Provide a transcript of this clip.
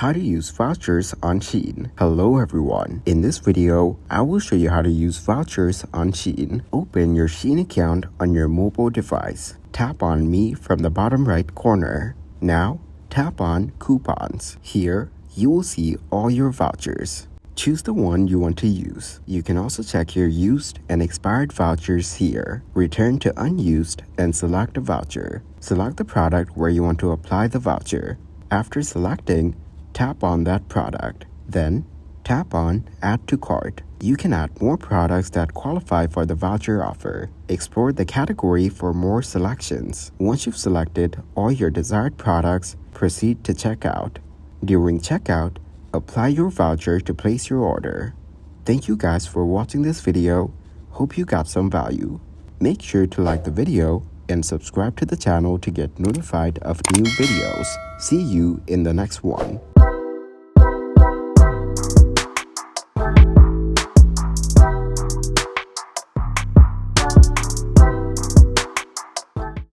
How to use vouchers on Shein. Hello everyone. In this video, I will show you how to use vouchers on Shein. Open your Shein account on your mobile device. Tap on Me from the bottom right corner. Now, tap on Coupons. Here, you will see all your vouchers. Choose the one you want to use. You can also check your used and expired vouchers here. Return to unused and select a voucher. Select the product where you want to apply the voucher. After selecting, tap on that product. Then, tap on Add to Cart. You can add more products that qualify for the voucher offer. Explore the category for more selections. Once you've selected all your desired products, proceed to checkout. During checkout, apply your voucher to place your order. Thank you guys for watching this video. Hope you got some value. Make sure to like the video and subscribe to the channel to get notified of new videos. See you in the next one.